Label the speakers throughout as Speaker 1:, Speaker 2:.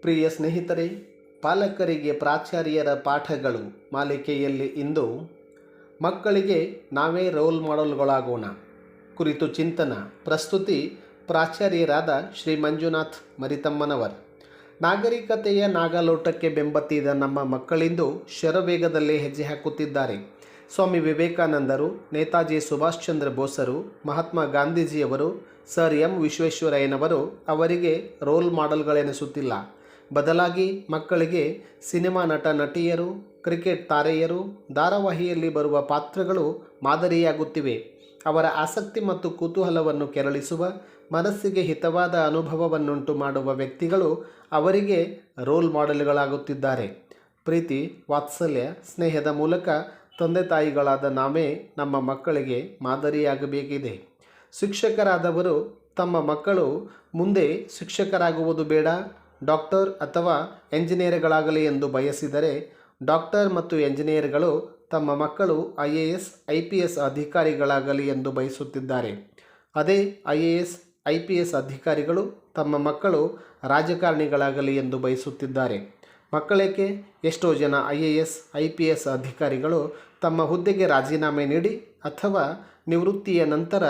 Speaker 1: ಪ್ರಿಯ ಸ್ನೇಹಿತರೆ, ಪಾಲಕರಿಗೆ ಪ್ರಾಚಾರ್ಯರ ಪಾಠಗಳು ಮಾಲಿಕೆಯಲ್ಲಿ ಇಂದು ಮಕ್ಕಳಿಗೆ ನಾವೇ ರೋಲ್ ಮಾಡೆಲ್ಗಳಾಗೋಣ ಕುರಿತು ಚಿಂತನ. ಪ್ರಸ್ತುತಿ ಪ್ರಾಚಾರ್ಯರಾದ ಶ್ರೀ ಮಂಜುನಾಥ್ ಮರಿತಮ್ಮನವರ್. ನಾಗರಿಕತೆಯ ನಾಗಲೋಟಕ್ಕೆ ಬೆಂಬತ್ತಿದ ನಮ್ಮ ಮಕ್ಕಳಿಂದು ಶರವೇಗದಲ್ಲಿ ಹೆಜ್ಜೆ ಹಾಕುತ್ತಿದ್ದಾರೆ. ಸ್ವಾಮಿ ವಿವೇಕಾನಂದರು, ನೇತಾಜಿ ಸುಭಾಷ್ ಚಂದ್ರ ಬೋಸರು, ಮಹಾತ್ಮ ಗಾಂಧೀಜಿಯವರು, ಸರ್ ಎಂ ವಿಶ್ವೇಶ್ವರಯ್ಯನವರು ಅವರಿಗೆ ರೋಲ್ ಮಾಡೆಲ್ಗಳೆನಿಸುತ್ತಿಲ್ಲ. ಬದಲಾಗಿ ಮಕ್ಕಳಿಗೆ ಸಿನಿಮಾ ನಟ ನಟಿಯರು, ಕ್ರಿಕೆಟ್ ತಾರೆಯರು, ಧಾರಾವಾಹಿಯಲ್ಲಿ ಬರುವ ಪಾತ್ರಗಳು ಮಾದರಿಯಾಗುತ್ತಿವೆ. ಅವರ ಆಸಕ್ತಿ ಮತ್ತು ಕುತೂಹಲವನ್ನು ಕೆರಳಿಸುವ, ಮನಸ್ಸಿಗೆ ಹಿತವಾದ ಅನುಭವವನ್ನುಂಟು ಮಾಡುವ ವ್ಯಕ್ತಿಗಳು ಅವರಿಗೆ ರೋಲ್ ಮಾಡೆಲ್ಗಳಾಗುತ್ತಿದ್ದಾರೆ. ಪ್ರೀತಿ, ವಾತ್ಸಲ್ಯ, ಸ್ನೇಹದ ಮೂಲಕ ತಂದೆ ತಾಯಿಗಳಾದ ನಾವೇ ನಮ್ಮ ಮಕ್ಕಳಿಗೆ ಮಾದರಿಯಾಗಬೇಕಿದೆ. ಶಿಕ್ಷಕರಾದವರು ತಮ್ಮ ಮಕ್ಕಳು ಮುಂದೆ ಶಿಕ್ಷಕರಾಗುವುದು ಬೇಡ, ಡಾಕ್ಟರ್ ಅಥವಾ ಎಂಜಿನಿಯರ್ಗಳಾಗಲಿ ಎಂದು ಬಯಸಿದರೆ, ಡಾಕ್ಟರ್ ಮತ್ತು ಎಂಜಿನಿಯರ್ಗಳು ತಮ್ಮ ಮಕ್ಕಳು IAS IPS ಅಧಿಕಾರಿಗಳಾಗಲಿ ಎಂದು ಬಯಸುತ್ತಿದ್ದಾರೆ. ಅದೇ IAS IPS ಅಧಿಕಾರಿಗಳು ತಮ್ಮ ಮಕ್ಕಳು ರಾಜಕಾರಣಿಗಳಾಗಲಿ ಎಂದು ಬಯಸುತ್ತಿದ್ದಾರೆ. ಮಕ್ಕಳೇಕೆ? ಎಷ್ಟೋ ಜನ IAS IPS ಅಧಿಕಾರಿಗಳು ತಮ್ಮ ಹುದ್ದೆಗೆ ರಾಜೀನಾಮೆ ನೀಡಿ ಅಥವಾ ನಿವೃತ್ತಿಯ ನಂತರ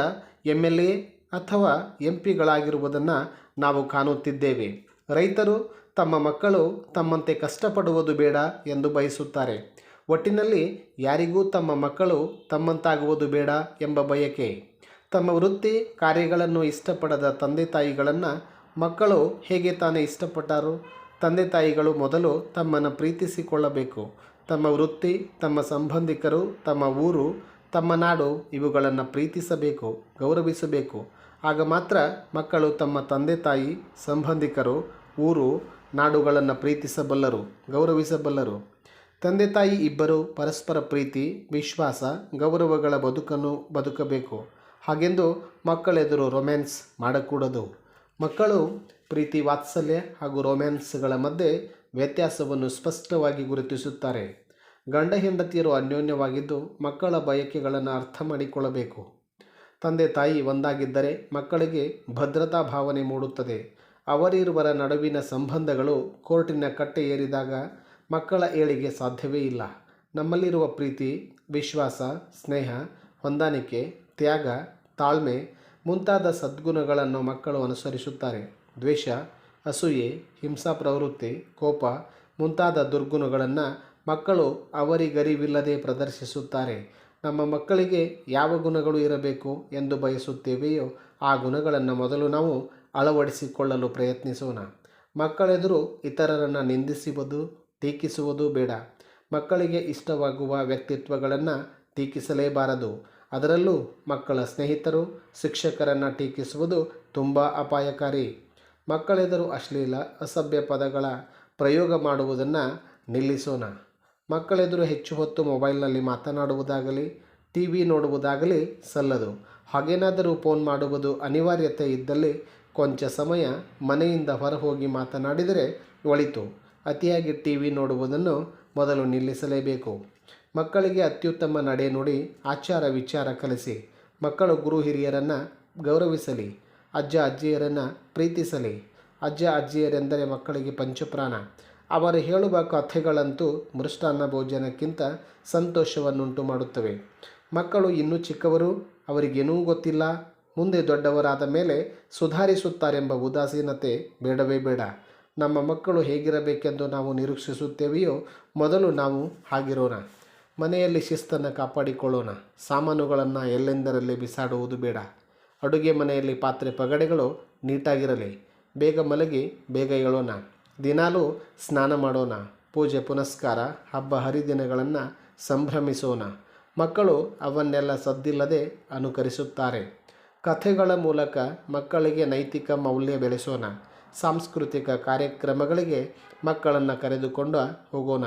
Speaker 1: MLA ಅಥವಾ MP ಗಳಾಗಿರುವುದನ್ನು ನಾವು ಕಾಣುತ್ತಿದ್ದೇವೆ. ರೈತರು ತಮ್ಮ ಮಕ್ಕಳು ತಮ್ಮಂತೆ ಕಷ್ಟಪಡುವುದು ಬೇಡ ಎಂದು ಬಯಸುತ್ತಾರೆ. ಒಟ್ಟಿನಲ್ಲಿ ಯಾರಿಗೂ ತಮ್ಮ ಮಕ್ಕಳು ತಮ್ಮಂತಾಗುವುದು ಬೇಡ ಎಂಬ ಬಯಕೆ. ತಮ್ಮ ವೃತ್ತಿ ಕಾರ್ಯಗಳನ್ನು ಇಷ್ಟಪಡದ ತಂದೆ ತಾಯಿಗಳನ್ನು ಮಕ್ಕಳು ಹೇಗೆ ತಾನೇ ಇಷ್ಟಪಟ್ಟರು? ತಂದೆ ತಾಯಿಗಳು ಮೊದಲು ತಮ್ಮನ್ನು ಪ್ರೀತಿಸಿಕೊಳ್ಳಬೇಕು. ತಮ್ಮ ವೃತ್ತಿ, ತಮ್ಮ ಸಂಬಂಧಿಕರು, ತಮ್ಮ ಊರು, ತಮ್ಮ ನಾಡು ಇವುಗಳನ್ನು ಪ್ರೀತಿಸಬೇಕು, ಗೌರವಿಸಬೇಕು. ಆಗ ಮಾತ್ರ ಮಕ್ಕಳು ತಮ್ಮ ತಂದೆ ತಾಯಿ, ಸಂಬಂಧಿಕರು, ಊರು, ನಾಡುಗಳನ್ನು ಪ್ರೀತಿಸಬಲ್ಲರು, ಗೌರವಿಸಬಲ್ಲರು. ತಂದೆ ತಾಯಿ ಇಬ್ಬರು ಪರಸ್ಪರ ಪ್ರೀತಿ, ವಿಶ್ವಾಸ, ಗೌರವಗಳ ಬದುಕನ್ನು ಬದುಕಬೇಕು. ಹಾಗೆಂದು ಮಕ್ಕಳೆದುರು ರೊಮ್ಯಾನ್ಸ್ ಮಾಡಕೂಡದು. ಮಕ್ಕಳು ಪ್ರೀತಿ, ವಾತ್ಸಲ್ಯ ಹಾಗೂ ರೊಮ್ಯಾನ್ಸ್ಗಳ ಮಧ್ಯೆ ವ್ಯತ್ಯಾಸವನ್ನು ಸ್ಪಷ್ಟವಾಗಿ ಗುರುತಿಸುತ್ತಾರೆ. ಗಂಡ ಹೆಂಡತಿಯರು ಅನ್ಯೋನ್ಯವಾಗಿದ್ದು ಮಕ್ಕಳ ಬಯಕೆಗಳನ್ನು ಅರ್ಥ ಮಾಡಿಕೊಳ್ಳಬೇಕು. ತಂದೆ ತಾಯಿ ಒಂದಾಗಿದ್ದರೆ ಮಕ್ಕಳಿಗೆ ಭದ್ರತಾ ಭಾವನೆ ಮೂಡುತ್ತದೆ. ಅವರಿರುವರ ನಡುವಿನ ಸಂಬಂಧಗಳು ಕೋರ್ಟಿನ ಕಟ್ಟೆ ಏರಿದಾಗ ಮಕ್ಕಳ ಏಳಿಗೆ ಸಾಧ್ಯವೇ ಇಲ್ಲ. ನಮ್ಮಲ್ಲಿರುವ ಪ್ರೀತಿ, ವಿಶ್ವಾಸ, ಸ್ನೇಹ, ಹೊಂದಾಣಿಕೆ, ತ್ಯಾಗ, ತಾಳ್ಮೆ ಮುಂತಾದ ಸದ್ಗುಣಗಳನ್ನು ಮಕ್ಕಳು ಅನುಸರಿಸುತ್ತಾರೆ. ದ್ವೇಷ, ಅಸೂಯೆ, ಹಿಂಸಾ ಪ್ರವೃತ್ತಿ, ಕೋಪ ಮುಂತಾದ ದುರ್ಗುಣಗಳನ್ನು ಮಕ್ಕಳು ಅವರಿಗರಿವಿಲ್ಲದೆ ಪ್ರದರ್ಶಿಸುತ್ತಾರೆ. ನಮ್ಮ ಮಕ್ಕಳಿಗೆ ಯಾವ ಗುಣಗಳು ಇರಬೇಕು ಎಂದು ಬಯಸುತ್ತೇವೆಯೋ ಆ ಗುಣಗಳನ್ನು ಮೊದಲು ನಾವು ಅಳವಡಿಸಿಕೊಳ್ಳಲು ಪ್ರಯತ್ನಿಸೋಣ. ಮಕ್ಕಳೆದುರು ಇತರರನ್ನು ನಿಂದಿಸುವುದು, ಟೀಕಿಸುವುದು ಬೇಡ. ಮಕ್ಕಳಿಗೆ ಇಷ್ಟವಾಗುವ ವ್ಯಕ್ತಿತ್ವಗಳನ್ನು ಟೀಕಿಸಲೇಬಾರದು. ಅದರಲ್ಲೂ ಮಕ್ಕಳ ಸ್ನೇಹಿತರು, ಶಿಕ್ಷಕರನ್ನು ಟೀಕಿಸುವುದು ತುಂಬ ಅಪಾಯಕಾರಿ. ಮಕ್ಕಳೆದುರು ಅಶ್ಲೀಲ, ಅಸಭ್ಯ ಪದಗಳ ಪ್ರಯೋಗ ಮಾಡುವುದನ್ನು ನಿಲ್ಲಿಸೋಣ. ಮಕ್ಕಳೆದುರು ಹೆಚ್ಚು ಹೊತ್ತು ಮೊಬೈಲ್ನಲ್ಲಿ ಮಾತನಾಡುವುದಾಗಲಿ, TV ನೋಡುವುದಾಗಲಿ ಸಲ್ಲದು. ಹಾಗೇನಾದರೂ ಫೋನ್ ಮಾಡುವುದು ಅನಿವಾರ್ಯತೆ ಇದ್ದಲ್ಲಿ ಕೊಂಚ ಸಮಯ ಮನೆಯಿಂದ ಹೊರಹೋಗಿ ಮಾತನಾಡಿದರೆ ಒಳಿತು. ಅತಿಯಾಗಿ TV ನೋಡುವುದನ್ನು ಮೊದಲು ನಿಲ್ಲಿಸಲೇಬೇಕು. ಮಕ್ಕಳಿಗೆ ಅತ್ಯುತ್ತಮ ನಡೆ ನುಡಿ, ಆಚಾರ ವಿಚಾರ ಕಲಿಸಿ. ಮಕ್ಕಳು ಗುರು ಹಿರಿಯರನ್ನು ಗೌರವಿಸಲಿ, ಅಜ್ಜ ಅಜ್ಜಿಯರನ್ನು ಪ್ರೀತಿಸಲಿ. ಅಜ್ಜ ಅಜ್ಜಿಯರೆಂದರೆ ಮಕ್ಕಳಿಗೆ ಪಂಚಪ್ರಾಣ. ಅವರು ಹೇಳುವ ಕಥೆಗಳಂತೂ ಮೃಷ್ಟಾನ್ನ ಭೋಜನಕ್ಕಿಂತ ಸಂತೋಷವನ್ನುಂಟು ಮಾಡುತ್ತವೆ. ಮಕ್ಕಳು ಇನ್ನೂ ಚಿಕ್ಕವರು, ಅವರಿಗೇನೂ ಗೊತ್ತಿಲ್ಲ, ಮುಂದೆ ದೊಡ್ಡವರಾದ ಮೇಲೆ ಸುಧಾರಿಸುತ್ತಾರೆಂಬ ಉದಾಸೀನತೆ ಬೇಡವೇ ಬೇಡ. ನಮ್ಮ ಮಕ್ಕಳು ಹೇಗಿರಬೇಕೆಂದು ನಾವು ನಿರೀಕ್ಷಿಸುತ್ತೇವೆಯೋ ಮೊದಲು ನಾವು ಹಾಗಿರೋಣ. ಮನೆಯಲ್ಲಿ ಶಿಸ್ತನ್ನು ಕಾಪಾಡಿಕೊಳ್ಳೋಣ. ಸಾಮಾನುಗಳನ್ನು ಎಲ್ಲೆಂದರಲ್ಲಿ ಬಿಸಾಡುವುದು ಬೇಡ. ಅಡುಗೆ ಮನೆಯಲ್ಲಿ ಪಾತ್ರೆ ಪಗಡೆಗಳು ನೀಟಾಗಿರಲಿ. ಬೇಗ ಮಲಗಿ ಬೇಗ ಏಳೋಣ. ದಿನಾಲೂ ಸ್ನಾನ ಮಾಡೋಣ. ಪೂಜೆ ಪುನಸ್ಕಾರ, ಹಬ್ಬ ಹರಿದಿನಗಳನ್ನು ಸಂಭ್ರಮಿಸೋಣ. ಮಕ್ಕಳು ಅವನ್ನೆಲ್ಲ ಸದ್ದಿಲ್ಲದೆ ಅನುಕರಿಸುತ್ತಾರೆ. ಕಥೆಗಳ ಮೂಲಕ ಮಕ್ಕಳಿಗೆ ನೈತಿಕ ಮೌಲ್ಯ ಬೆಳೆಸೋಣ. ಸಾಂಸ್ಕೃತಿಕ ಕಾರ್ಯಕ್ರಮಗಳಿಗೆ ಮಕ್ಕಳನ್ನು ಕರೆದುಕೊಂಡು ಹೋಗೋಣ.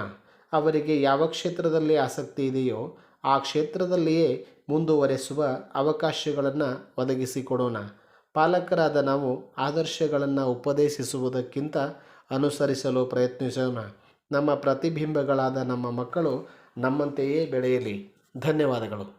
Speaker 1: ಅವರಿಗೆ ಯಾವ ಕ್ಷೇತ್ರದಲ್ಲಿ ಆಸಕ್ತಿ ಇದೆಯೋ ಆ ಕ್ಷೇತ್ರದಲ್ಲಿಯೇ ಮುಂದುವರೆಸುವ ಅವಕಾಶಗಳನ್ನು ಒದಗಿಸಿಕೊಡೋಣ. ಪಾಲಕರಾದ ನಾವು ಆದರ್ಶಗಳನ್ನು ಉಪದೇಶಿಸುವುದಕ್ಕಿಂತ ಅನುಸರಿಸಲು ಪ್ರಯತ್ನಿಸೋಣ. ನಮ್ಮ ಪ್ರತಿಬಿಂಬಗಳಾದ ನಮ್ಮ ಮಕ್ಕಳು ನಮ್ಮಂತೆಯೇ ಬೆಳೆಯಲಿ. ಧನ್ಯವಾದಗಳು.